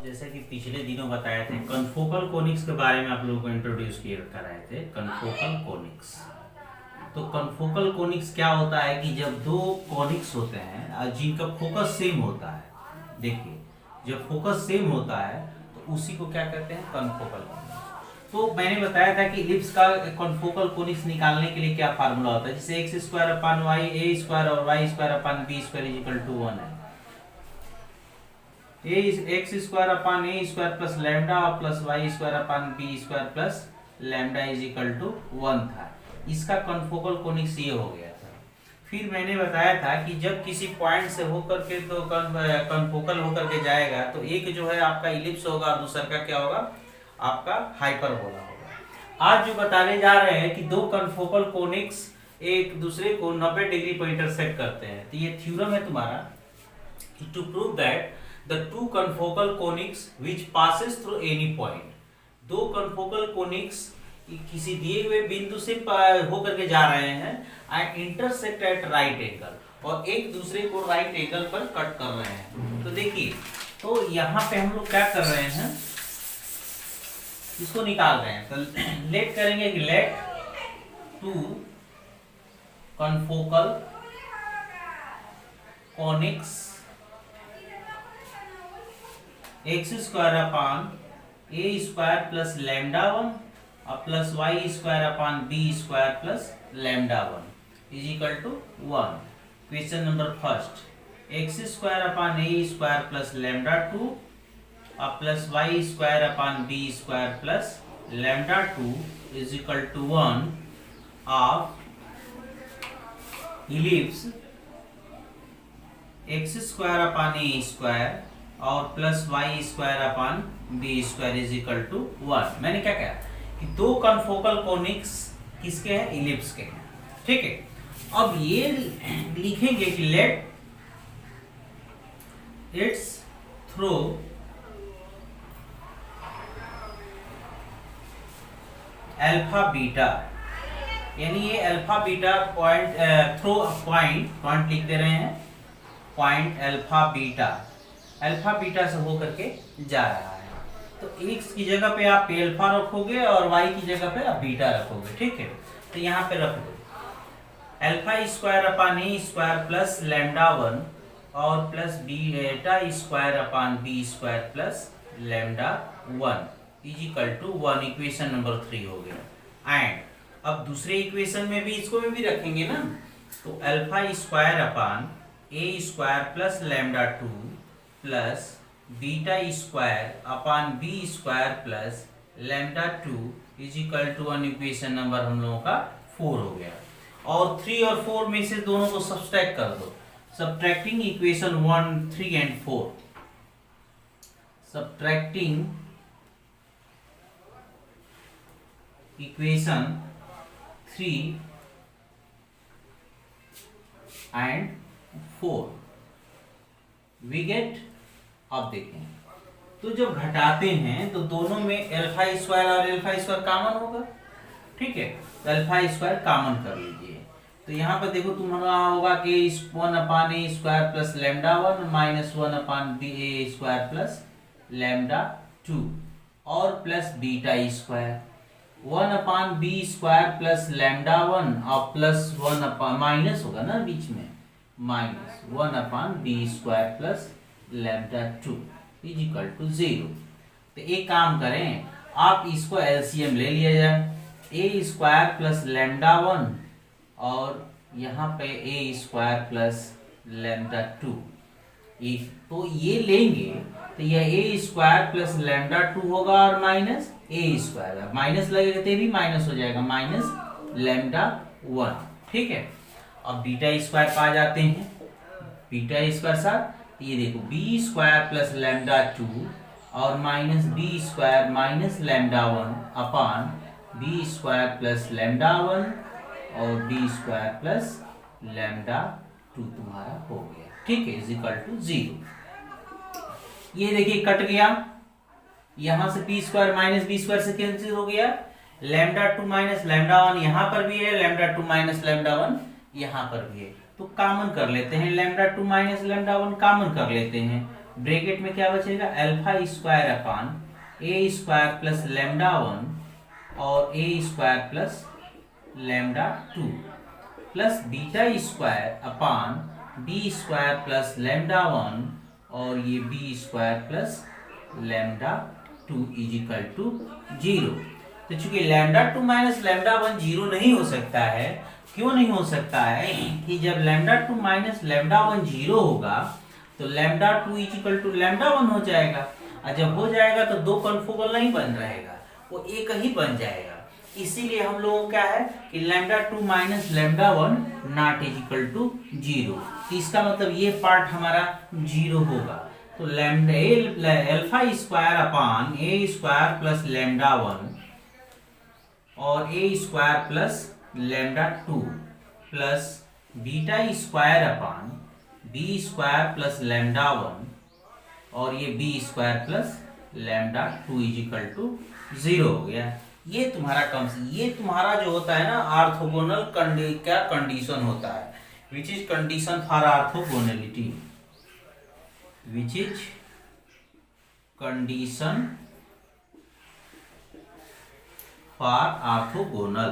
जैसे कि पिछले दिनों बताए थे कनफोकल कोनिक्स के बारे में आप लोगों को इंट्रोड्यूस किए कराए थे। कनफोकल कोनिक्स, तो कनफोकल कोनिक्स क्या होता है कि जब दो कोनिक्स होते हैं जिनका फोकस सेम होता है, देखिए जब फोकस सेम होता है तो उसी को क्या कहते हैं, कनफोकल कोनिक्स। तो मैंने बताया था कि इलिप्स का कनफोकल कोनिक्स निकालने के लिए क्या फार्मूला होता है, जैसे x square upon y a square और y square upon B square is equal to 1 है। A x square upon A square plus lambda plus Y square upon B square plus lambda is equal to 1 था। इसका confocal conics ये हो गया था। फिर मैंने बताया था कि जब किसी पॉइंट से होकर के तो कनफोकल होकर के जाएगा तो एक जो है आपका इलिप्स होगा और दूसरा का क्या होगा, आपका हाइपरबोला होगा। आज जो बताने जा रहे हैं कि दो कनफोकल कोनिक्स एक दूसरे को 90 डिग्री पर इंटरसेक्ट करते हैं, तो ये थ्योरम है तुम्हारा to prove that the two confocal conics which passes through any point। दो confocal conics किसी दिए हुए बिंदु से होकर के जा रहे हैं and intersect at right angle, और एक दूसरे को राइट एंगल पर कट कर रहे हैं। तो देखिए, तो यहाँ पे हम लोग क्या कर रहे हैं, इसको निकाल रहे हैं। तो लेट करेंगे कि let two confocal conics x square upon ए स्क्वायर प्लस लैम्डा 1 और plus Y square upon B square plus lambda 1 is equal to 1। Question number first, x square upon A square plus lambda 2 और plus Y square upon B square plus lambda 2 is equal to 1 of ellipse x square upon A square और plus Y square upon B square is equal to 1। मैंने क्या कहा कि दो confocal conics किसके हैं, ellipse के हैं। ठीक है, अब ये लिखेंगे कि let it's through alpha beta, यानी ये alpha beta point through point लिख दे रहे हैं, पॉइंट अल्फा बीटा से होकर के जा रहा है। तो x की जगह पे आप अल्फा रखोगे और y की जगह पे आप बीटा रखोगे। ठीक है, तो यहाँ पे रख दो अल्फा स्क्वायर अपान ए स्क्वायर प्लस लैम्डा 1 और plus beta square upon B square plus lambda 1 is equal to 1। Equation number 3 हो गया। एंड अब दूसरे इक्वेशन में भी इसको में भी रखेंगे ना, तो alpha square upon A square plus lambda 2 plus beta square upon B square plus lambda 2 is equal to 1। Equation number हम लोगों का 4 हो गया। और 3 और 4 में से दोनों को सब्सट्रैक्ट कर दो। Subtracting equation 1, 3 and 4, subtracting equation 3 and 4 we get. अब देखें, तो जब घटाते हैं तो दोनों में अल्फा स्क्वायर और अल्फा स्क्वायर कॉमन होगा। ठीक है, तो अल्फा स्क्वायर कॉमन कर लीजिए। तो यहाँ पर देखो तुम्हारा होगा कि 1 अपान ए square plus lambda 1 minus 1 upon B ए स्क्वायर प्लस लैम्डा 2 और plus beta square 1 upon B square plus lambda 1 और प्लस 1 अपान माइनस होगा ना बीच में, minus 1 upon B square plus lambda 2 is equal to 0। तो एक काम करें, आप इसको एलसीएम ले लिया जाए, ए स्क्वायर प्लस लैम्डा 1 और यहाँ पे ए स्क्वायर प्लस लैम्डा 2। तो ये लेंगे तो यह ए स्क्वायर प्लस लैम्डा 2 होगा और माइनस ए स्क्वायर, माइनस लगेगा तो भी माइनस हो जाएगा, माइनस लैम्डा 1। ठीक है, अब बीटा स्क्वायर पा जाते हैं, बीटा स्क्वायर साथ ये देखो बी स्क्वायर प्लस लैम्डा 2 और minus B square minus lambda 1 upon B square plus lambda 1 और बी स्क्वायर प्लस लैम्डा 2 तुम्हारा हो गया। ठीक है, इज इक्वल टू 0। ये देखिए कट गया, यहां से B square minus B square से कैंसिल हो गया, लैम्डा 2 माइनस लैम्डा 1 यहाँ पर भी है, लैम्डा 2 माइनस लैम्डा 1 यहाँ पर भी है। तो कॉमन कर लेते हैं, लैम्डा 2 माइनस लैम्डा 1 कॉमन कर लेते हैं, ब्रैकेट में क्या बचेगा, अल्फा स्क्वायर अपान ए स्क्वायर प्लस लैम्डा 1 और ए square plus lambda 2 plus beta square upon B square plus lambda 1 और ये b square plus lambda 2 is equal to 0। तो चूंकि लैम्डा 2 माइनस लैम्डा 1 0 नहीं हो सकता है, क्यों नहीं हो सकता है कि जब लैम्डा 2 माइनस लैम्डा 1 0 होगा तो lambda 2 is equal to lambda 1 हो जाएगा, और जब हो जाएगा तो दो कन्फोकल नहीं बन रहेगा, वो एक ही बन जाएगा। इसीलिए हम लोगों क्या है कि lambda 2 minus lambda 1 not is equal to 0। इसका मतलब ये पार्ट हमारा 0 होगा। तो लैम्डा अल्फा स्क्वायर अपान ए स्क्वायर प्लस लैम्डा 1 और ए square plus lambda 2 plus beta square upon B square plus lambda 1 और ये b square plus lambda 2 is equal to 0 हो गया। ये तुम्हारा ये तुम्हारा जो होता है ना ऑर्थोगोनल क्या कंडीशन होता है, which is condition for orthogonality, which is condition for orthogonal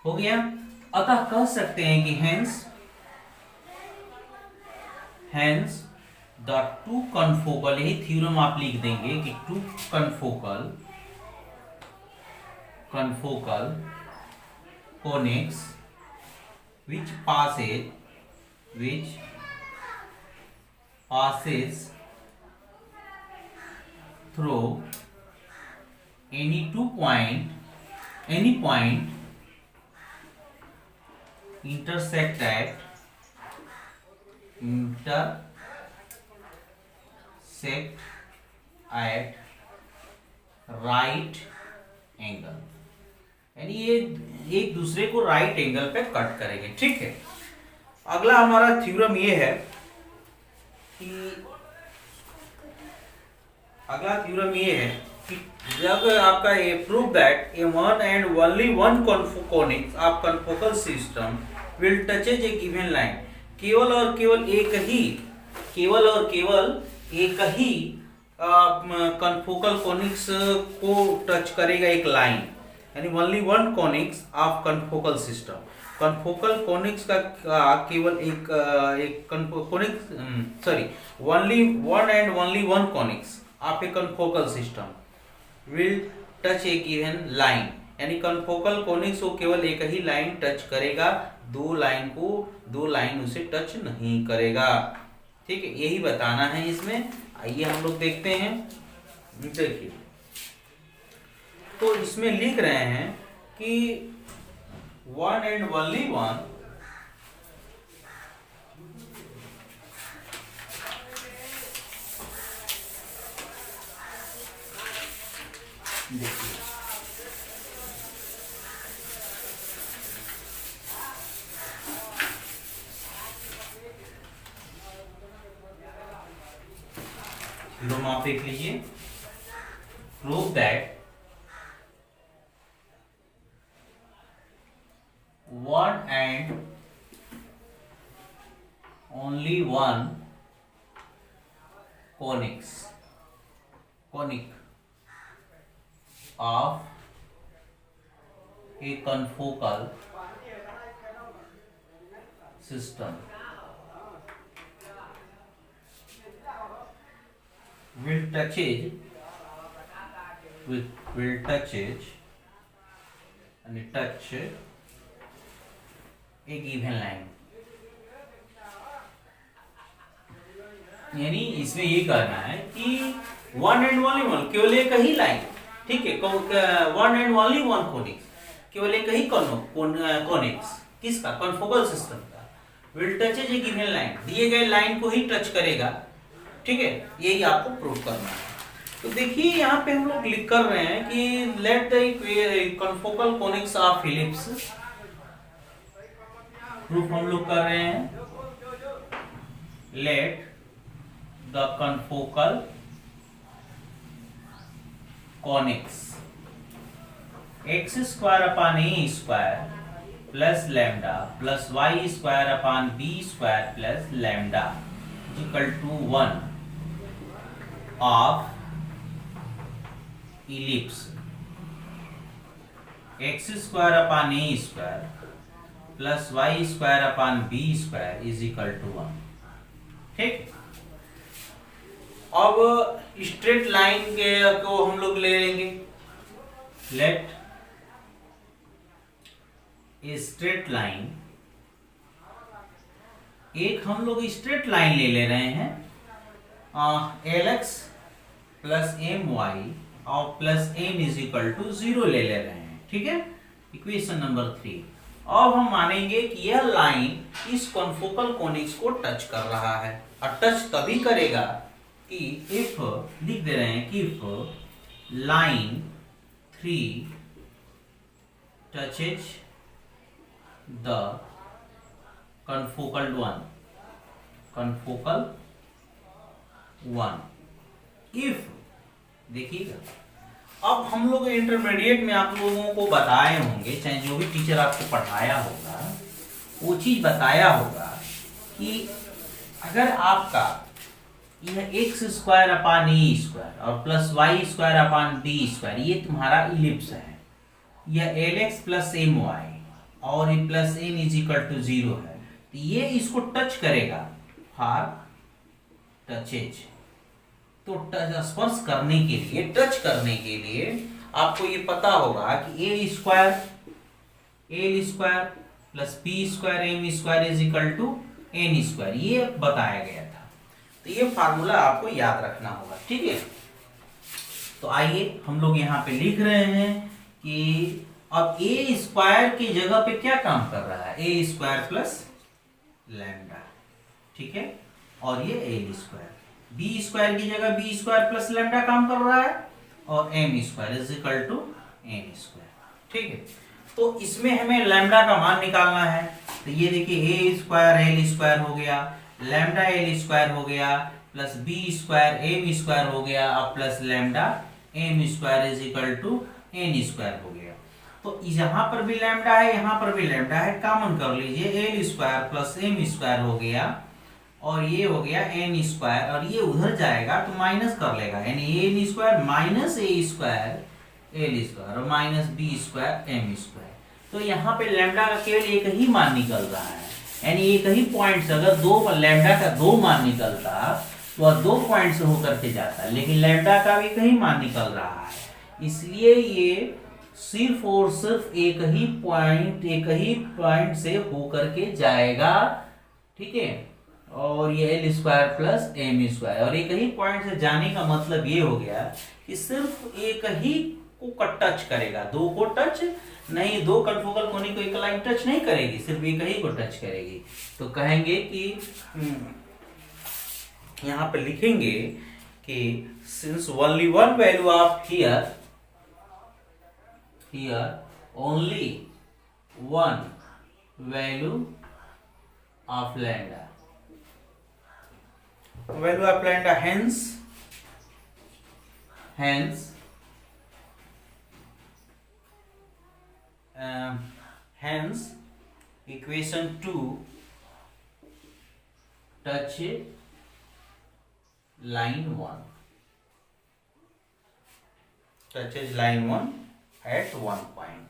हो गया। अतः कह सकते हैं कि हेंस द टू कन्फोकल, यही थ्योरम आप लिख देंगे कि two confocal conics which passes through any point intersect at right angle, यानी ये एक दूसरे को राइट एंगल पे कट करेंगे। ठीक है, अगला हमारा थ्योरम ये है कि जब आपका ये prove that A one and only one conics of confocal system will touches A given line, केवल और केवल एक ही कन्फोकल कोनिक्स को टच करेगा एक लाइन, यानी only one conics of confocal system. Confocal conics का केवल एक conics only one and only one conics of A confocal system will touch A given line, यानी कन्फोकल कोनिक्स को केवल एक ही लाइन टच करेगा, दो लाइन उसे टच नहीं करेगा। ठीक है, यही बताना है इसमें। आइए हम लोग देखते हैं। देखिए, तो इसमें लिख रहे हैं कि वन एंड ओनली वन देखिए थ्योरम आप देख लीजिए, prove that one and only one conic of a confocal system will touch a given line, यानी इसमें ये करना है कि वन एंड ओनली वन, केवल एक ही लाइन। ठीक है, one and only one conics, केवल एक ही कोनिक्स किसका, कन्फोकल सिस्टम का, will touch A given line, दिए गए लाइन को ही टच करेगा। ठीक है, यही आपको प्रूव करना है। तो देखिए यहाँ पे हम लोग क्लिक कर रहे हैं कि let the confocal conics of ellipse, proof हम लोग कर रहे हैं, let the confocal conics X square upon A square plus lambda plus Y square upon B square plus lambda equal to 1 of ellipse x square upon A square plus Y square upon B square is equal to 1। ठीक, अब straight line के को हम लोग ले लेंगे। Late a straight line, एक हम लोग स्ट्रेट लाइन ले रहे हैं l x plus M Y और plus M is equal to 0 ले रहे हैं। ठीक है, इक्वेशन नंबर 3। अब हम मानेंगे कि यह लाइन इस कॉन्फोकल कोनिक्स को टच कर रहा है, और टच तभी करेगा कि इफ, लिख दे रहे हैं कि if line 3 touches the confocal 1 if, देखिएगा, अब हम लोग इंटरमीडिएट में आप लोगों को बताए होंगे, चाहे जो भी टीचर आपको पढ़ाया होगा वो चीज बताया होगा कि अगर आपका यह एक्स स्क्वायर अपान ए स्क्वायर और plus Y square upon B square ये तुम्हारा इलिप्स है, यह L x plus M Y और ये plus M is equal to 0 है, तो ये इसको टच करेगा फॉर टचेज। तो स्पर्श करने के लिए, टच करने के लिए आपको ये पता होगा कि a square L square plus B square M square is equal to N square, ये बताया गया था। तो ये फार्मूला आपको याद रखना होगा। ठीक है, तो आइए हम लोग यहाँ पे लिख रहे हैं कि अब ए स्क्वायर की जगह पे क्या काम कर रहा है, ए स्क्वायर प्लस लैम्डा। ठीक है, और ये एल स्क्वायर, बी स्क्वायर की जगह बी स्क्वायर प्लस लैम्डा काम कर रहा है, और M square is equal to N square. ठीक है, तो इसमें हमें लैम्डा का मान निकालना है। तो ये देखिए ए स्क्वायर एल स्क्वायर हो गया, लैम्डा एल स्क्वायर हो गया, plus B square M square हो गया, और plus lambda M square is equal to N square हो गया। तो यहाँ पर भी लैम्डा है, यहाँ पर भी लैम्डा है, कॉमन कर लीजिए, L square plus M square हो गया, और ये हो गया एन स्क्वायर, और ये उधर जाएगा तो माइनस कर लेगा, यानी N square minus A square L square और minus B square M square. तो यहाँ पे लैम्डा का केवल एक ही मान निकल रहा है, यानी एक ही पॉइंट से अगर दो लैम्डा का दो मान निकलता तो वह 2 पॉइंट से होकर के जाता, लेकिन लैम्डा का भी एक ही मान निकल रहा है, इसलिए ये सिर्फ और सिर्फ एक ही पॉइंट से होकर के जाएगा। ठीक है, और ये L square plus M square, और एक ही पॉइंट से जाने का मतलब ये हो गया कि सिर्फ एक ही को टच करेगा, दो को टच नहीं, दो कन्फोकल कोनिक को एक लाइन टच नहीं करेगी, सिर्फ एक ही को टच करेगी। तो कहेंगे कि यहाँ पे लिखेंगे कि since only one value of here only one value of lambda, hence equation 2 touch line 1, touches line 1 at one point,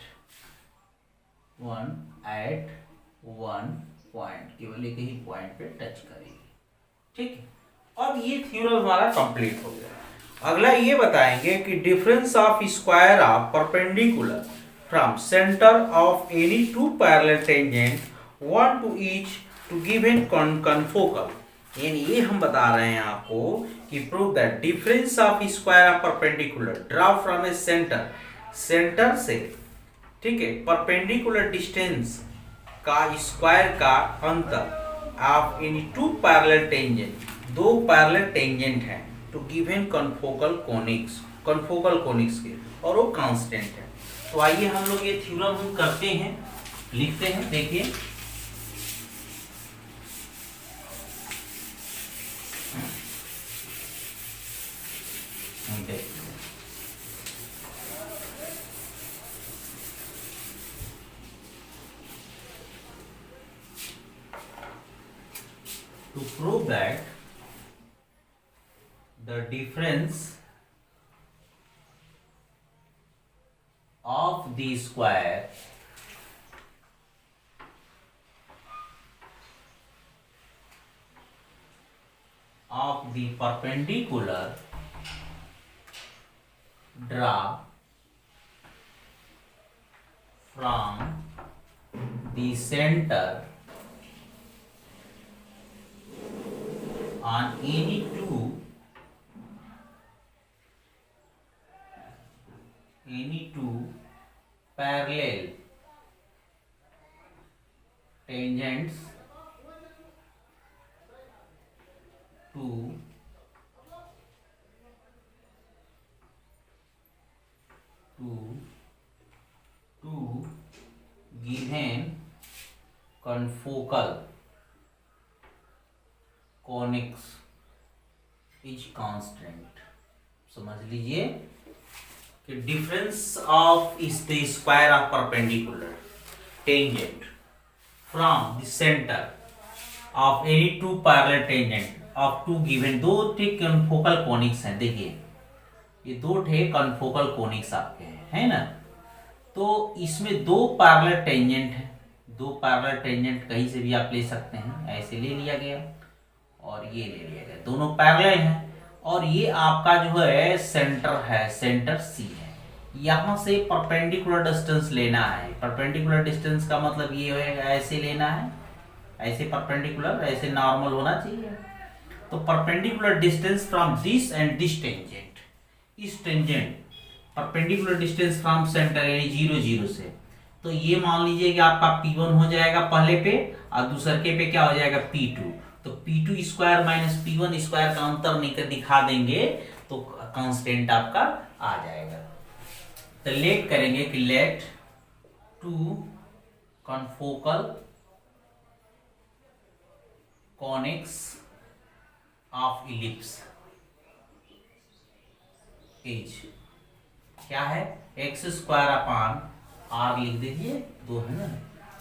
केवल एक ही पॉइंट पे टच करेगी। ठीक है, अब ये थ्योरम हमारा कंप्लीट हो गया। अगला ये बताएंगे कि difference of square of perpendicular from centre of any two parallel tangent one to each to given confocal, यानी ये हम बता रहे हैं आपको कि prove that difference of square of perpendicular draw from a centre से, ठीक है, परपेंडिकुलर डिस्टेंस का स्क्वायर का अंतर of any two parallel tangent, दो पैरेलल टेंजेंट है, टू गिवन कन्फोकल कोनिक्स के, और वो कांस्टेंट है। तो आइए हम लोग ये थ्योरम हम करते हैं, लिखते हैं। देखिए the difference of the square of the perpendicular draw from the center on any two parallel tangents to given confocal conics is constant। समझ लीजिए कि difference of is the square of perpendicular tangent from the centre of any two parallel tangent of two given दो थे confocal conics हैं। देखिए ये दो थे कन्फोकल कोनिक्स आपके हैं, है ना। तो इसमें दो पैरेलल टेंजेंट है, दो पैरेलल टेंजेंट कहीं से भी आप ले सकते हैं, ऐसे ले लिया गया और ये ले लिया गया, दोनों पैरेलल हैं। और ये आपका जो है सेंटर है, सेंटर सी है। यहाँ से परपेंडिकुलर डिस्टेंस लेना है। परपेंडिकुलर डिस्टेंस का मतलब ये होगा ऐसे लेना है, ऐसे परपेंडिकुलर, ऐसे नॉर्मल होना चाहिए। तो perpendicular distance from this and this tangent, इस tangent perpendicular distance from centre यानी 0 0 से। तो ये मान लीजिए कि आपका P1 हो जाएगा पहले पे और दूसरे के पे क्या हो जाएगा P2। तो P2 square minus P1 square का अंतर निकल दिखा देंगे तो कांस्टेंट आपका आ जाएगा। तो लेट करेंगे कि let two confocal conics of ellipse is क्या है, एक्स स्क्वायर अपान आर लिख दीजिए, दो है ना,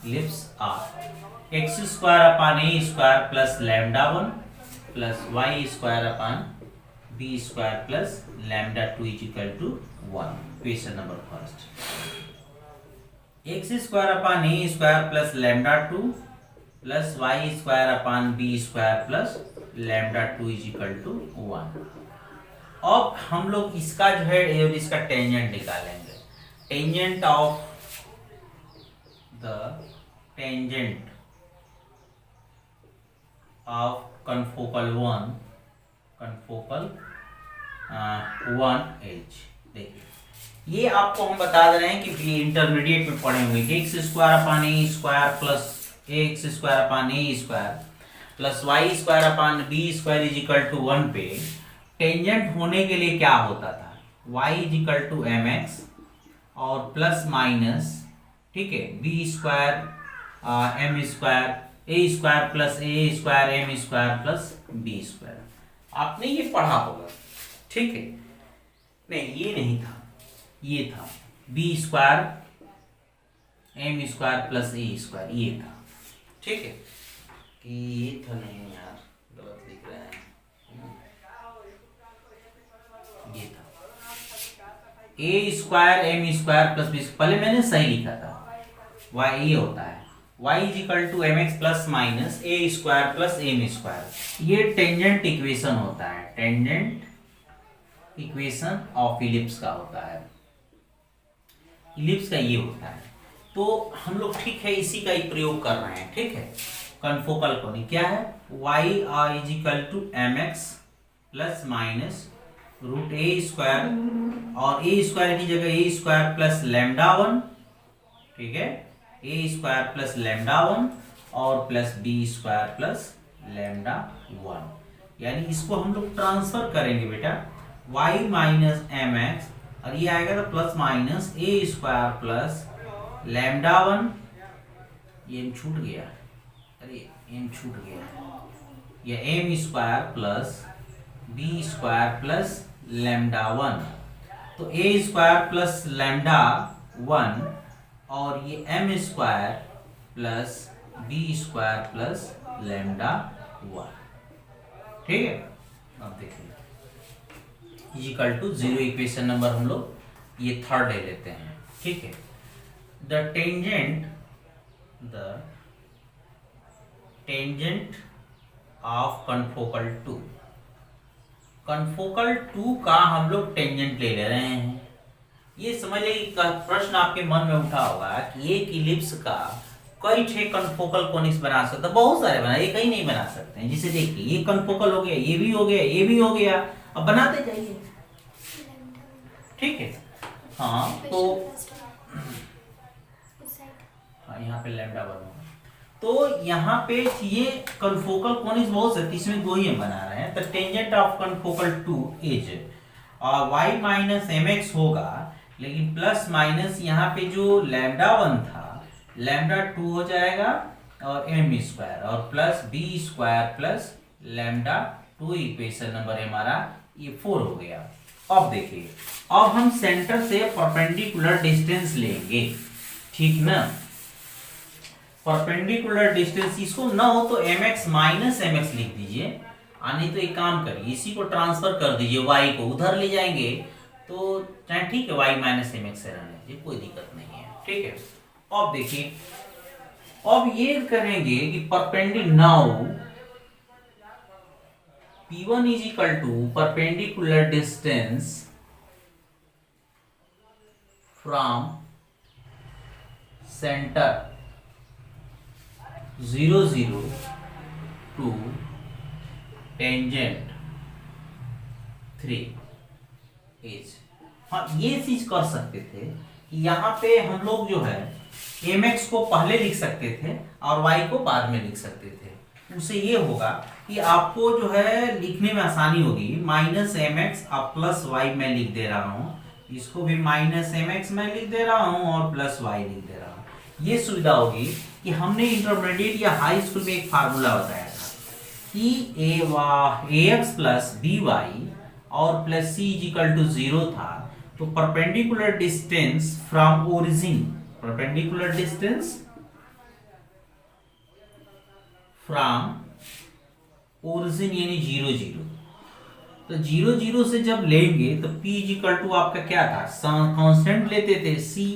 ellipse are X square upon A square plus lambda 1 plus Y square upon B square plus lambda 2 is equal to 1। Question number first, x square upon A square plus lambda 2 plus Y square upon B square plus lambda 2 is equal to 1। अब हम लोग इसका जो है इसका tangent निकालेंगे। Tangent of the tangent of confocal 1 H. देखिए ये आपको हम बता दे रहे हैं कि इंटरमीडिएट में पढ़े हुए X square upon A square plus X square upon A square plus Y square upon B square is equal to 1 पे टेंजेंट होने के लिए क्या होता था, y is equal to M x और प्लस माइनस, ठीक है, b square M square a square plus a square M square plus B square. आपने ये पढ़ा होगा, ठीक है। नहीं ये नहीं था, ये था b square M square plus a square, ये था, ठीक है। कि ये था नहीं यार, गलत लिख रहे हैं, ये था a square M square plus b. पहले मैंने सही लिखा था, वाई ये होता है y is equal to M X plus minus A square plus M square. ये टेंजेंट इक्वेशन होता है, टेंजेंट इक्वेशन ऑफ इलिप्स का होता है, इलिप्स का ये होता है। तो हम लोग ठीक है इसी का ही प्रयोग कर रहे हैं, ठीक है। कन्फोकल कोनिक क्या है, y is equal to M X plus minus root A square और ए स्क्वायर की जगह ए स्क्वायर प्लस लैम्डा 1, ठीक है, ए स्क्वायर प्लस लैम्डा 1 और plus B square plus lambda 1। यानी इसको हम लोग ट्रांसफर करेंगे बेटा, y माइनस एम एक्स और ये आएगा तो plus minus A square plus lambda 1, ये एम छूट गया, अरे एम छूट गया, ये M square plus B square plus lambda 1। तो ए स्क्वायर प्लस लैम्डा 1 और ये M square plus B square plus lambda 1, ठीक है। अब देखिए is equal to 0 equation number हम लोग ये थर्ड ले लेते हैं, ठीक है। The tangent of confocal 2, confocal 2 का हम लोग टेंजेंट ले रहे हैं। ये समझ लीजिए प्रश्न आपके मन में उठा होगा कि एक इलिप्स का कई ठे कनफोकल कोनिक्स बना सकता, बहुत सारे बना, एक ही नहीं बना सकते हैं। जिसे देखिए ये कनफोकल हो गया, ये भी हो गया, ये भी हो गया, अब बनाते जाइए, ठीक है। हाँ तो हाँ यहाँ पे लैम्डा बना, तो यहाँ पे ये कनफोकल कोनिक्स बहुत से, इसमें दो ही हम बना रहे हैं। तो tangent of confocal 2 is y minus M X होगा, लेकिन प्लस माइनस यहाँ पे जो लैम्डा 1 था, लैम्डा 2 हो जाएगा और एम स्क्वायर और plus B square plus lambda 2 equation number हमारा ये 4 हो गया। अब देखिए, अब हम सेंटर से परपेंडिकुलर डिस्टेंस लेंगे, ठीक ना। परपेंडिकुलर डिस्टेंस इसको ना हो तो mx माइनस एम एक्स लिख दीजिए, नहीं तो एक काम करिए इसी को ट्रांसफर कर दीजिए, y को उधर ले जाएंगे तो चाहे ठीक है y माइनस एम एक्स से रहने दीजिए, कोई दिक्कत नहीं है, ठीक है। अब देखिए, अब ये करेंगे कि perpendicular now P1 is equal to perpendicular distance from centre 0 0 to tangent 3 is, हाँ ये चीज कर सकते थे कि यहाँ पे हम लोग जो है mx को पहले लिख सकते थे और y को बाद में लिख सकते थे। उससे ये होगा कि आपको जो है लिखने में आसानी होगी। माइनस एम एक्स अब प्लस वाई मैं लिख दे रहा हूँ, इसको भी माइनस एम एक्स मैं लिख दे रहा हूँ और प्लस वाई लिख दे रहा हूँ। ये सुविधा होगी कि हमने इंटरमीडिएट या हाई स्कूल में एक फार्मूला बताया था कि A X plus B Y और plus C is equal to 0 था। तो perpendicular distance from origin, perpendicular distance from origin यानी 0 0, तो 0 0 से जब लेंगे तो P इज इक्वल टू आपका क्या था, कांस्टेंट लेते थे, C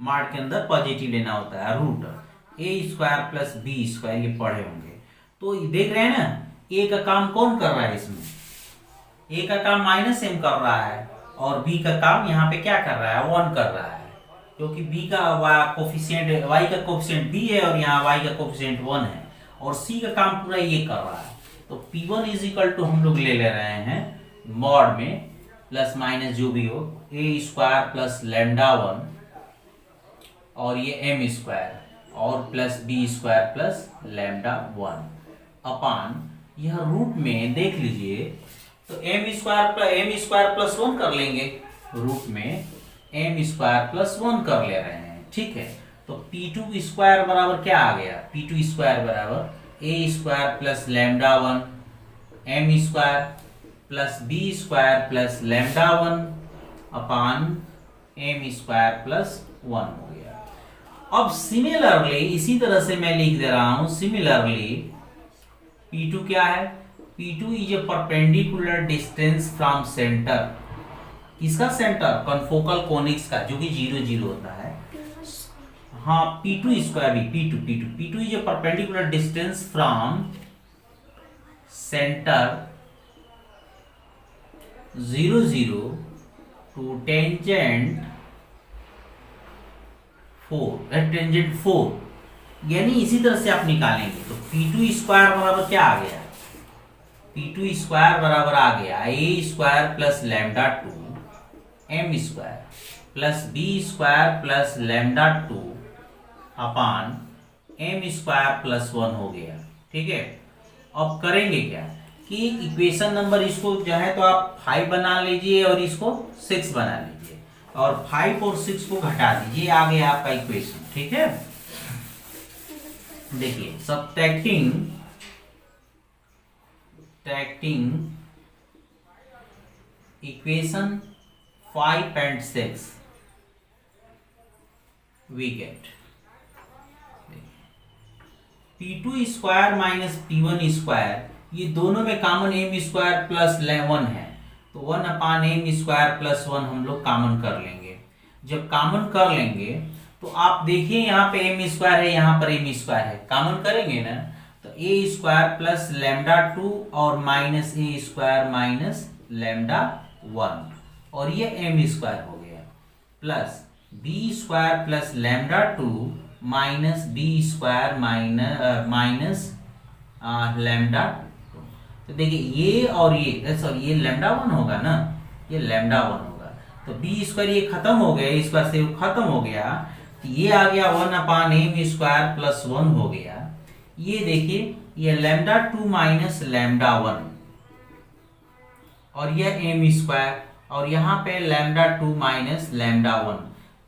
मार्क के अंदर पॉजिटिव लेना होता है, root A square plus B square, ये पढ़े होंगे। तो देख रहे हैं ना, ए का काम कौन कर रहा है इसमें, ए का काम माइनस एम कर रहा है और बी का काम यहाँ पे क्या कर रहा है, 1 कर रहा है, क्योंकि बी का कोफिशिएंट, वाई का कोफिशिएंट बी है और यहाँ वाई का कोफिशिएंट 1 है और सी का काम पूरा ये कर रहा है। तो P1 इज इक्वल टू हम लोग ले रहे हैं मॉड में प्लस माइनस जो भी हो, ए स्क्वायर प्लस लैम्डा 1 और ये एम स्क्वायर और plus B square plus lambda 1 upon यह रूट में देख लीजिए, तो एम स्क्वायर प्लस 1 कर लेंगे, रूट में एम स्क्वायर प्लस 1 कर ले रहे हैं, ठीक है। तो P2 स्क्वायर बराबर क्या आ गया, P2 स्क्वायर बराबर a square plus lambda 1 M square plus B square plus lambda 1 upon m square plus 1 हो गया। अब सिमिलरली इसी तरह से मैं लिख दे रहा हूं, सिमिलरली P2 क्या है, P2 is a perpendicular distance from centre, किसका सेंटर, कनफोकल कोनिक्स का, जो कि 0 0 होता है। हाँ P2 स्क्वायर भी P2 is a perpendicular distance from centre 0 0 to tangent 4, यानी इसी तरह से आप निकालेंगे। तो P2 स्क्वायर बराबर क्या आ गया, P2 स्क्वायर बराबर आ गया a square plus lambda 2 m square plus B square plus lambda 2 upon m square plus 1 हो गया, ठीक है। अब करेंगे क्या कि इक्वेशन नंबर इसको जो है तो आप 5 बना लीजिए और इसको 6 बना लीजिए और 5 और 6 को घटा दीजिए, आ गया आपका इक्वेशन, ठीक है। देखिए subtracting equation 5 and 6 we get P2 square minus P1 square, ये दोनों में कॉमन एम स्क्वायर प्लस 1 है, तो 1/m² प्लस 1 हम लोग कॉमन कर लेंगे। जब कॉमन कर लेंगे तो आप देखिए यहाँ पे m² है, यहाँ पर m² है, कॉमन करेंगे ना तो a² प्लस λ2 और माइनस a² माइनस λ1 और ये m² हो गया, plus b² plus λ2 minus b² minus λ2। तो देखिए ये और ये सॉरी ये λ1 होगा ना, ये λ1 होगा, तो b² ये खत्म हो गया, इस बार से खत्म हो गया, तो ये आ गया 1/m² प्लस 1 हो गया। ये देखिए ये λ2 माइनस λ1 और यह m² और यहाँ पे λ2 माइनस λ1।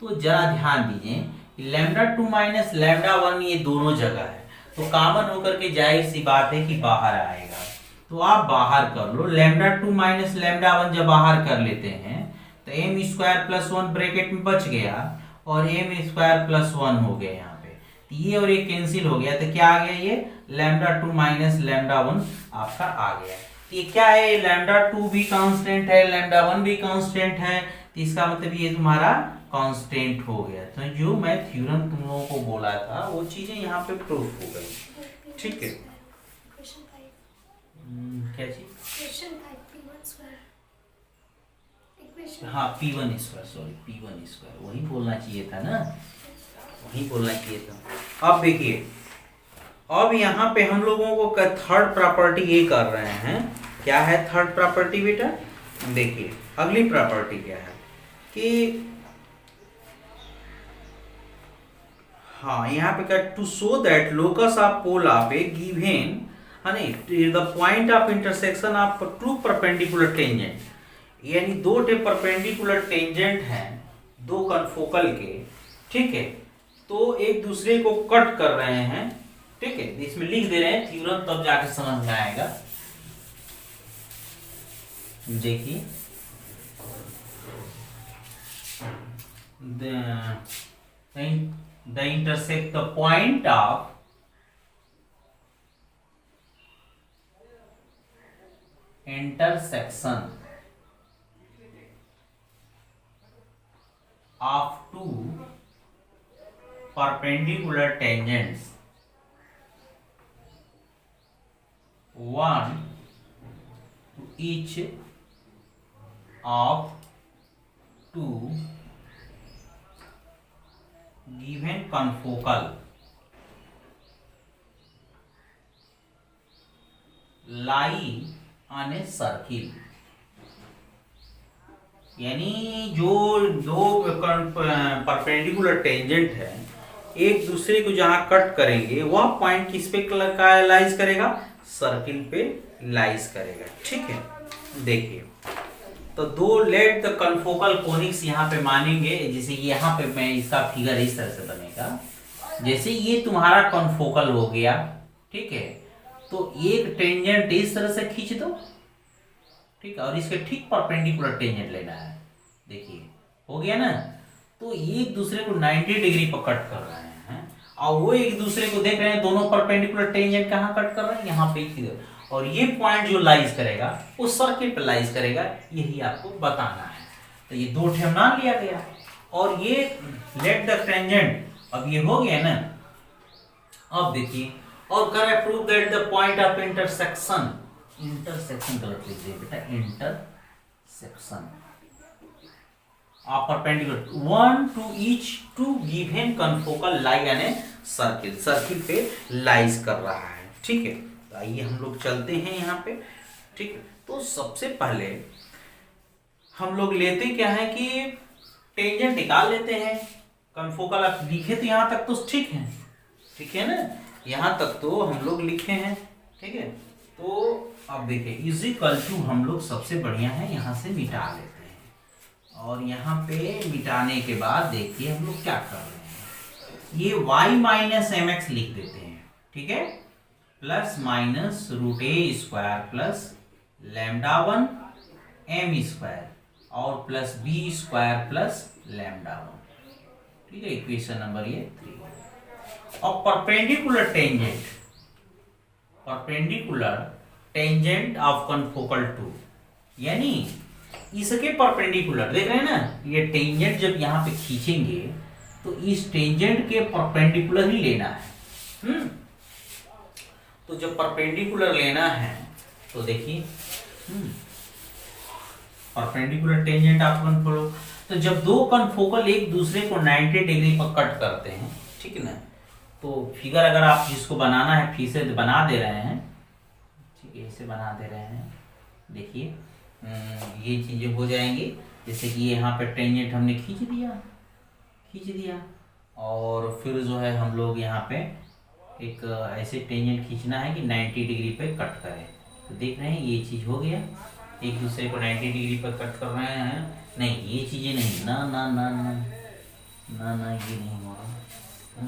तो जरा ध्यान दीजिए λ2 माइनस λ1 ये दोनों जगह है, तो कॉमन होकर के जाहिर सी बात है कि बाहर आएगा, तो आप बाहर कर लो। λ2 माइनस λ1 जब बाहर कर लेते हैं तो m² प्लस 1 ब्रैकेट में बच गया और m² प्लस 1 हो गया यहाँ पे, तो ये और ये कैंसिल हो गया, तो क्या आ गया ये λ2 माइनस λ1 आपका आ गया। ये क्या है, λ2 भी कांस्टेंट है, λ1 भी कांस्टेंट है, तो इसका मतलब ये तुम्हारा कांस्टेंट हो गया। तो जो मैं थ्योरम तुम लोगों को बोला था वो चीजें यहाँ पे प्रूफ हो गई। ठीक है, क्या चीज, हाँ p1², सॉरी p1², वही बोलना चाहिए था ना, वही बोलना चाहिए था। अब देखिए, अब यहाँ पे हम लोगों को थर्ड प्रॉपर्टी ये कर रहे हैं, क्या है थर्ड प्रॉपर्टी बेटा, देखिए अगली प्रॉपर्टी क्या है कि हाँ यहाँ पे क्या, to show that locus of pole of a given the point of intersection of two perpendicular tangent, यानी दो परपेंडिकुलर टेंजेंट हैं दो कनफोकल के, ठीक है, तो एक दूसरे को कट कर रहे हैं, ठीक है, इसमें लिख दे रहे हैं थ्योरम, तब जाके समझ में आएगा। देखिए the intersect the point of intersection of two perpendicular tangents, one to each of two given confocal lie on a circle, यानी जो दो परपेंडिकुलर टेंजेंट है एक दूसरे को जहां कट करेंगे वह पॉइंट किस पे लाइज करेगा, सर्किल पे लाइज करेगा। ठीक है, देखिए तो दो लेट द कन्फोकल कोनिक्स यहाँ पे मानेंगे, जैसे यहाँ पे मैं इसका फिगर इस तरह से बनेगा, जैसे ये तुम्हारा कन्फोकल हो गया, ठीक है, तो एक टेंजेंट इस तरह से खींच दो, ठीक है, और इसके ठीक परपेंडिकुलर टेंजेंट लेना है, देखिए हो गया ना, तो एक दूसरे को 90 डिग्री पर कट कर रहे हैं और वो एक दूसरे को देख रहे हैं दोनों परपेंडिकुलर टेंजेंट कहाँ कट कर रहे हैं, यहाँ पे इधर, और ये पॉइंट जो लाइज करेगा वो सर्किल पे लाइज करेगा, यही आपको बताना है। तो ये दो ठेम मान लिया गया और ये लेट द टेंजेंट, अब ये हो गया ना। अब देखिए और कर prove that the point of intersection, intersection गलत लिख दिया बेटा, intersection of perpendicular one to each to given confocal lie यानी सर्किल, सर्किल पे लाइज कर रहा है। ठीक है, आइए हम लोग चलते हैं यहाँ पे। ठीक है, तो सबसे पहले हम लोग लेते क्या है कि टेंजेंट निकाल लेते हैं, कन्फोकल आप लिखे तो यहाँ तक तो ठीक है, ठीक है ना, यहाँ तक तो हम लोग लिखे हैं। ठीक है, तो अब देखिए इज इक्वल टू हम लोग सबसे बढ़िया है यहाँ से मिटा लेते हैं और यहाँ पे मिटाने के बाद देखिए हम लोग क्या कर रहे हैं, ये y माइनस एम एक्स लिख देते हैं, ठीक है, plus minus root A square plus λ1 m square और प्लस बी स्क्वायर प्लस λ1। ठीक है, इक्वेशन नंबर ये 3। और perpendicular tangent, perpendicular tangent of confocal two, यानी इसके परपेंडिकुलर देख रहे हैं ना, ये टेंजेंट जब यहाँ पे खींचेंगे तो इस टेंजेंट के परपेंडिकुलर ही लेना है। तो जब परपेंडिकुलर लेना है तो देखिए परपेंडिकुलर टेंजेंट आप फॉलो। तो जब दो कनफोकल एक दूसरे को 90 डिग्री पर कट करते हैं, ठीक है ना, तो फिगर अगर आप जिसको बनाना है फिर से बना दे रहे हैं, ठीक है, इसे बना दे रहे हैं। देखिए ये चीजें हो जाएंगी, जैसे कि यहाँ पे टेंजेंट हमने खींच दिया और फिर जो है हम लोग यहाँ पे एक ऐसे टेंजेंट खींचना है कि 90 डिग्री पे कट करे। तो देख रहे हैं ये चीज हो गया, एक दूसरे को 90 डिग्री पर कट कर रहे हैं। नहीं ये चीजें नहीं, ना ना ना ना ना ना ये नहीं हो रहा।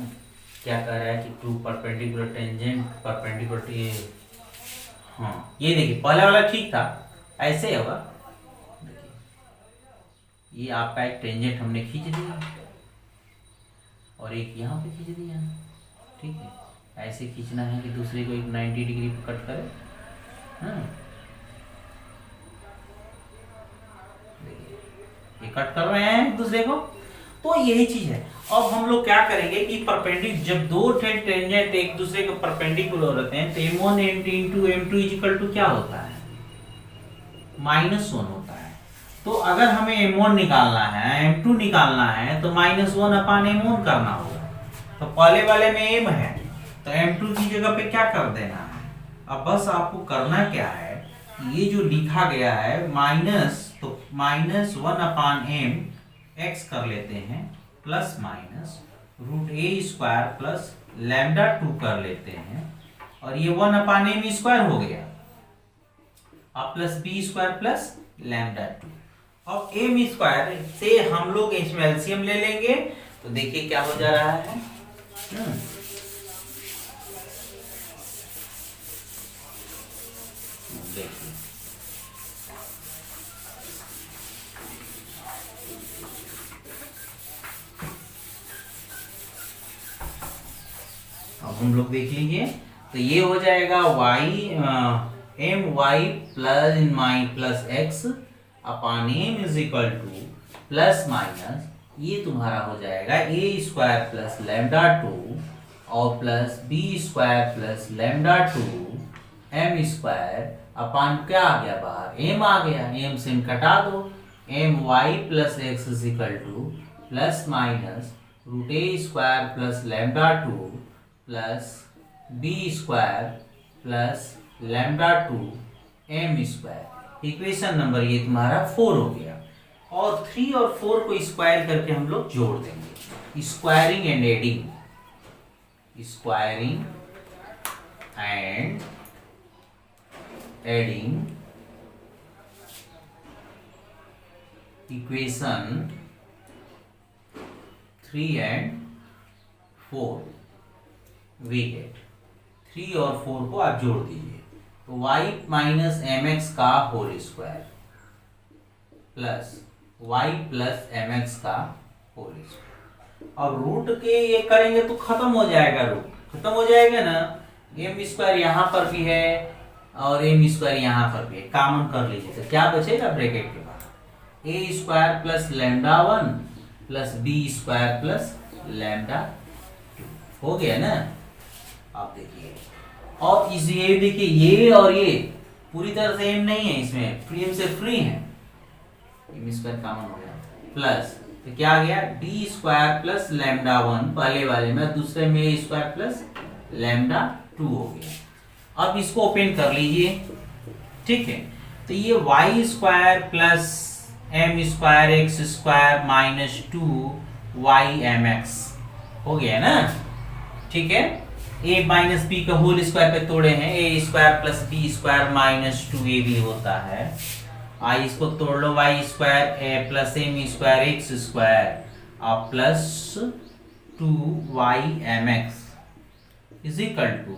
क्या कह रहा है कि टू परपेंडिकुलर टेंजेंट परपेंडिकुलर, ये हाँ ये देखिए पहले वाला ठीक था, ऐसे होगा। देखिए ये आपका एक टेंजेंट हमने खींच दिया और एक यहाँ पे खींच दिया, ठीक है। ऐसे खींचना है कि दूसरे को एक 90 डिग्री पे कट करे। ये कट कर रहे हैं एक दूसरे को, तो यही चीज है। अब हम लोग क्या करेंगे कि परपेंडिकुलर जब दो टेंजेंट एक दूसरे के परपेंडिकुलर होते हैं तो m1 into m2 equal to क्या होता है, -1 होता है। तो अगर हमें m1 निकालना है m2 निकालना है तो -1/m1 करना होगा। तो पहले वाले में m है तो m2 की जगह पे क्या कर देना है। अब बस आपको करना क्या है, ये जो लिखा गया है माइनस, तो -1/m x कर लेते हैं प्लस माइनस √a² प्लस λ2 कर लेते हैं और ये 1/m² हो गया अब प्लस b² प्लस λ2। अब m² से हम लोग इसमें एलसीएम ले लेंगे तो देखिए क्या हो जा रहा है। देखिए अब हम लोग देख लीजिए तो ये हो जाएगा my plus x upon m is equal to plus minus, ये तुम्हारा हो जाएगा a² प्लस λ2 और plus b² plus λ2 m² upon क्या आ गया बाहर, m आ गया, m से m कटा दो, my plus x is equal to plus minus √a² plus λ2 plus b² plus λ2 m²। Equation number ये तुम्हारा 4 हो गया। और 3 और 4 को स्क्वायर करके हम लोग जोड़ देंगे, squaring and adding, squaring and adding equation 3 and 4 we get. 3 और 4 को आप जोड़ दीजिए तो y माइनस mx का whole square plus y plus mx का होल स्क्वायर। अब रूट के ये करेंगे तो खत्म हो जाएगा, रूट खत्म हो जाएगा ना, m² यहाँ पर भी है और m² यहाँ पर भी है, कॉमन कर लीजिए तो क्या बचेगा ब्रैकेट के बाद a² plus λ1 plus b² plus λ2 हो गया ना। आप देखिए और इस ये देखिए ये और ये पूरी तरह से m नहीं है, इसमें फ्री से फ्री है, m² कॉमन हो गया प्लस तो क्या आ गया d² प्लस λ1 पहले वाले में, दूसरे में a² प्लस λ2 हो गया। अब इसको ओपन कर लीजिए, ठीक है। तो ये y² plus m² x² minus 2ymx हो गया ना, ठीक है। a माइनस बी का होल स्क्वायर पे तोड़े हैं, a² plus b² minus 2ab होता है। आई इसको तोड़ लो, y² प्लस m² x² और plus 2ymx is equal to,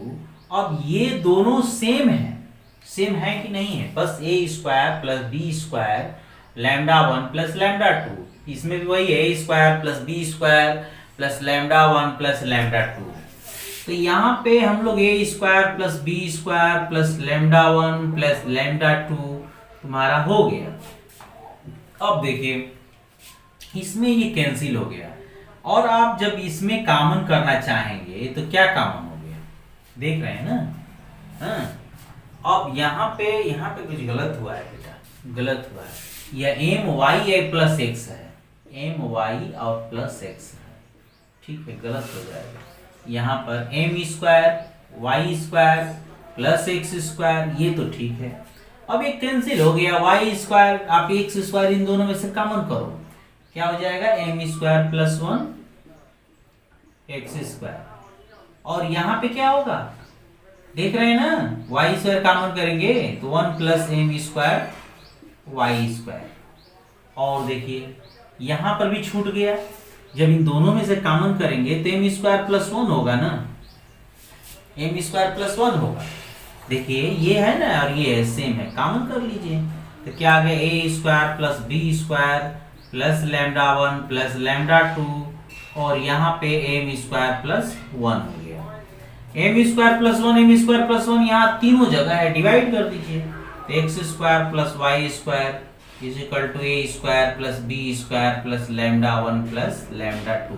अब ये दोनों सेम है, सेम है कि नहीं है, बस a² प्लस b² λ1 प्लस λ2, इसमें भी वही है a² plus b² plus λ1 plus λ2। तो यहाँ पे हम लोग a² plus b² plus λ1 plus λ2 तुम्हारा हो गया। अब देखिए इसमें ये कैंसिल हो गया, और आप जब इसमें कॉमन करना चाहेंगे तो क्या कॉमन हो गया, देख रहे हैं ना। हाँ, अब यहाँ पे कुछ गलत हुआ है बेटा, गलत हुआ है। यह एम वाई है प्लस एक्स है, एम वाई और प्लस एक्स है, ठीक है, गलत हो जाएगा। यहाँ पर M square Y square plus X square, ये तो ठीक है। अब ये कैंसिल हो गया, वाई स्क्वायर आप एक्स स्क्वायर इन दोनों में से कॉमन करो, क्या हो जाएगा, M square plus 1 X square. और यहाँ पे क्या होगा, देख रहे हैं ना, वाई स्क्वायर कॉमन करेंगे तो 1 plus M square Y square. और देखिए यहाँ पर भी छूट गया, जब इन दोनों में से कॉमन करेंगे तो एम स्क्वायर प्लस 1 होगा ना, एम स्क्वायर प्लस 1 होगा। देखिए ये है ना और ये है, सेम है, कॉमन कर लीजिए तो क्या आ गया, a square plus B square plus lambda 1 plus lambda 2, और यहाँ पे एम स्क्वायर प्लस 1 हो गया। M square plus 1 M square plus 1 यहाँ तीनों जगह है, डिवाइड कर दीजिए तो X square plus Y square is equal to A square plus B square plus lambda 1 plus lambda 2।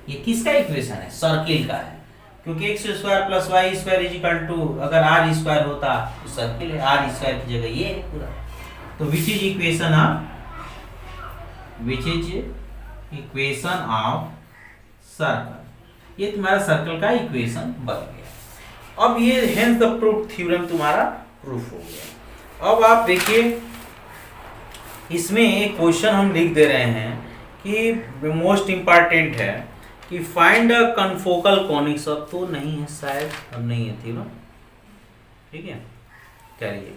ये किसका इक्वेशन है, सर्किल का है, क्योंकि X square plus Y square is equal to, अगर आर स्क्वायर होता तो सर्किल है, आर स्क्वायर की जगह ये है पूरा। तो which is equation of circle, ये तुम्हारा सर्कल का इक्वेशन बन गया। अब ये हेंस द प्रूफ थ्योरम तुम्हारा प्रूफ हो गया। अब आप देखिए इसमें एक क्वेश्चन हम लिख दे रहे हैं कि मोस्ट इंपॉर्टेंट है कि फाइंड अ कनफोकल कॉनिक्स। अब तो नहीं है शायद, अब नहीं है थी ना, ठीक है, करिए,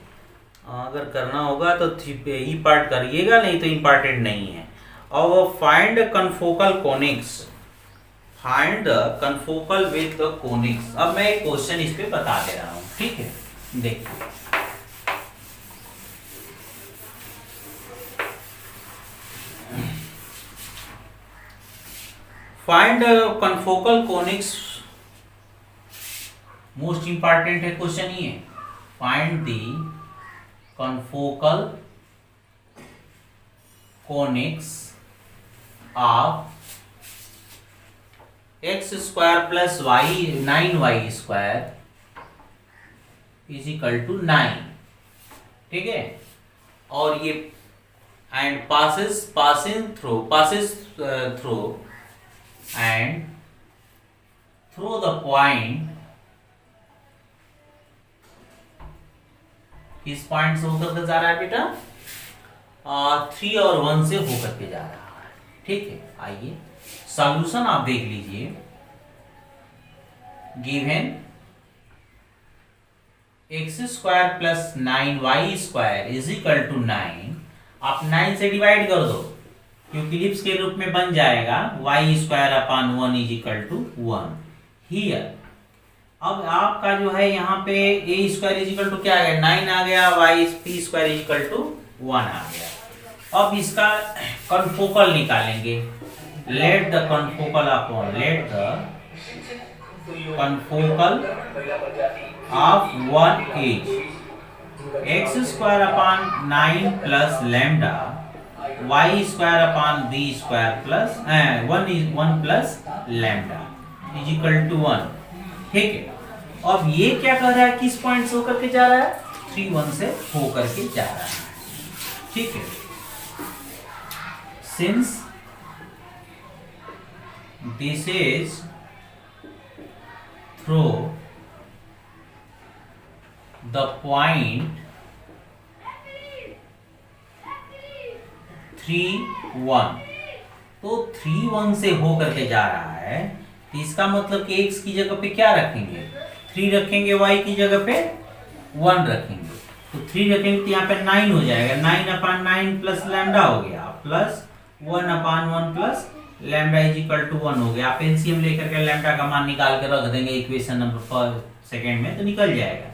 अगर करना होगा तो ई पार्ट करिएगा, नहीं तो इंपॉर्टेंट नहीं है। अब find confocal conics, find the confocal with the conics. अब मैं एक क्वेश्चन इस पे बता दे रहा हूं, ठीक है, देखिए find confocal conics, most important है क्वेश्चन ये, find the confocal conics of X square plus Y 9y square is equal to 9, ठीक है, और ये and passing through and through the point, किस पॉइंट से होकर के जा रहा है बेटा, 3 और 1 से होकर के जा रहा है, ठीक है। आइए सॉल्यूशन आप देख लीजिए, given X square plus 9y square is equal to 9, आप 9 से डिवाइड कर दो क्योंकि इलिप्स के रूप में बन जाएगा, y square upon 1 is equal to 1 here. अब आपका जो है यहाँ पे a square is equal to क्या आ गया, 9 आ गया, p square is equal to 1 आ गया। अब इसका कनफोकल निकालेंगे, let the confocal of 1 is X square upon 9 plus lambda y square upon b square plus 1 plus lambda is equal to 1, ठीक है। अब ये क्या कर रहा है, किस पॉइंट से होकर के जा रहा है, 3 1 से होकर के जा रहा है, ठीक है। Since this is through the point 3 1, तो 3 1 से होकर के जा रहा है, तो इसका मतलब कि x की जगह पे क्या रखेंगे, 3 रखेंगे, y की जगह पे 1 रखेंगे, तो 3 रखेंगे तो यहाँ पे 9 हो जाएगा, 9 अपॉन 9 प्लस लैम्डा हो गया, plus 1 upon 1 plus lambda is equal to 1 हो गया। आप एलसीएम लेकर के लैम्डा का मान निकाल के रख देंगे इक्वेशन नंबर सेकेंड में, तो निकल जाएगा।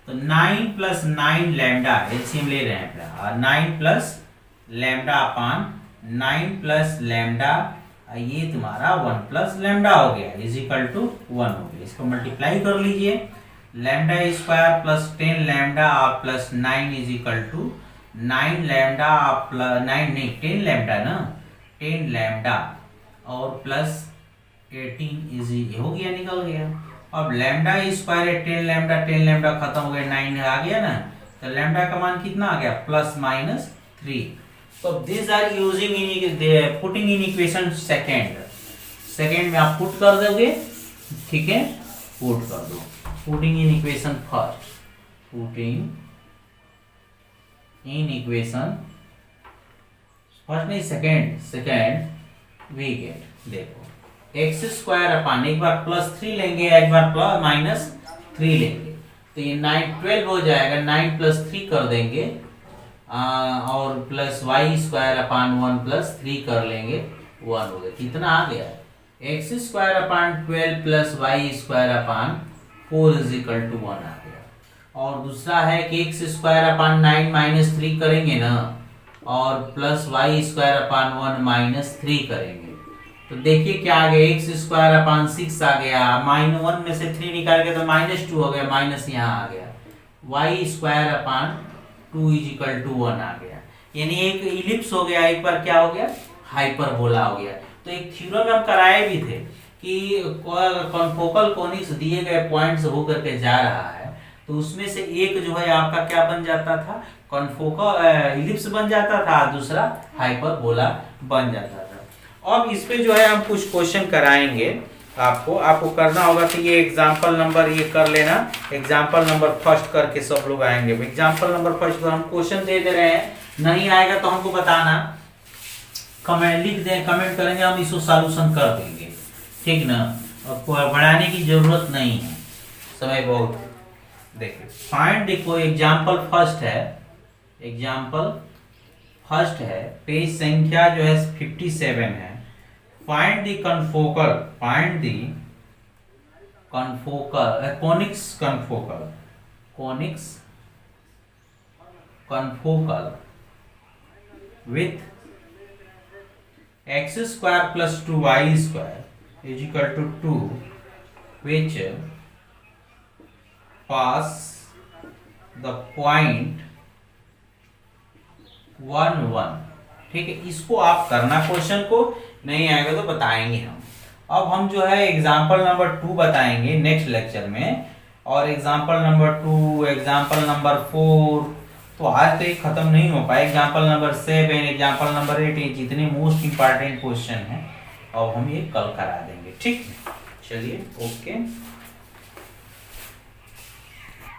तो 9 प्लस 9 लैम्डा, एलसीएम ले रहे हैं, और 9 plus lambda upon 9 plus lambda, ये तुम्हारा 1 प्लस लैम्डा हो गया इज इक्वल टू 1 हो गया। इसको मल्टीप्लाई कर लीजिए, lambda square plus 10 lambda plus 9 is equal to 9 lambda plus 9 नहीं 10 लैम्डा ना, 10 लैम्डा और प्लस 18 इजी हो गया, निकल गया। अब लैम्डा स्क्वायर है 10 लैम्डा, 10 लैम्डा खत्म हो गया, 9 आ गया ना, तो लैम्डा का मान कितना आ गया, प्लस माइनस 3। तो this are using in putting in equation second में आप पुट कर दोगे, ठीक है, पुट कर दो, putting in equation first, putting in equation first नहीं सेकेंड वी गेट, देखो एक्स स्क्वायर अपान, एक बार प्लस 3 लेंगे, एक बार प्लस माइनस 3 लेंगे, तो ये 9 12 हो जाएगा, 9 प्लस 3 कर देंगे और plus Y square upon 1 plus 3 कर लेंगे, 1 हो गया, कितना आ गया, x square upon 12 plus Y square upon 4 is equal to 1 आ गया। और दूसरा है कि एक्स स्क्वायर अपान 9 माइनस 3 करेंगे ना, और plus Y square upon 1 minus 3 करेंगे, तो देखिए क्या आ गया, एक्स स्क्वायर अपान 6 आ गया, माइनस 1 में से 3 निकाल के तो माइनस 2 हो गया, माइनस यहाँ आ गया, Y square upon 2 is equal to 1 आ गया, यानी एक इलिप्स हो गया, एक बार क्या हो गया, हाइपरबोला हो गया। तो एक थ्योरम हम कराए भी थे कि कॉन्फोकल कोनिक्स दिए गए पॉइंट से होकर के जा रहा है, तो उसमें से एक जो है आपका क्या बन जाता था, कॉन्फोकल इलिप्स बन जाता था, दूसरा हाइपरबोला बन जाता था। अब इस पे जो है हम कुछ क्वेश्चन कराएंगे आपको करना होगा कि ये एग्जांपल नंबर ये कर लेना, एग्जांपल नंबर फर्स्ट करके सब लोग आएंगे। एग्जांपल नंबर फर्स्ट पर हम क्वेश्चन दे रहे हैं, नहीं आएगा तो हमको बताना, कमेंट लिख दें, कमेंट करेंगे, हम इसको सॉल्यूशन कर देंगे, ठीक ना, और बढ़ाने की जरूरत नहीं है, समय बहुत। देखिए फाइंड, देखो एग्जांपल फर्स्ट है, एग्जांपल फर्स्ट है, पेज संख्या जो है 57 है। Find the confocal, find the confocal conics confocal with x square plus 2y square is equal to 2 which pass the point 1 1, ठीक है, इसको आप करना क्वेश्चन को, नहीं आएगा तो बताएंगे हम। अब हम जो है एग्जाम्पल नंबर 2 बताएंगे नेक्स्ट लेक्चर में, और एग्जाम्पल नंबर 2, एग्जाम्पल नंबर 4, तो आज तो ये खत्म नहीं हो पाए, एग्जाम्पल नंबर 7, एग्जाम्पल नंबर 8, ये जितने मोस्ट इंपॉर्टेंट क्वेश्चन हैं अब हम ये कल करा देंगे, ठीक, चलिए ओके।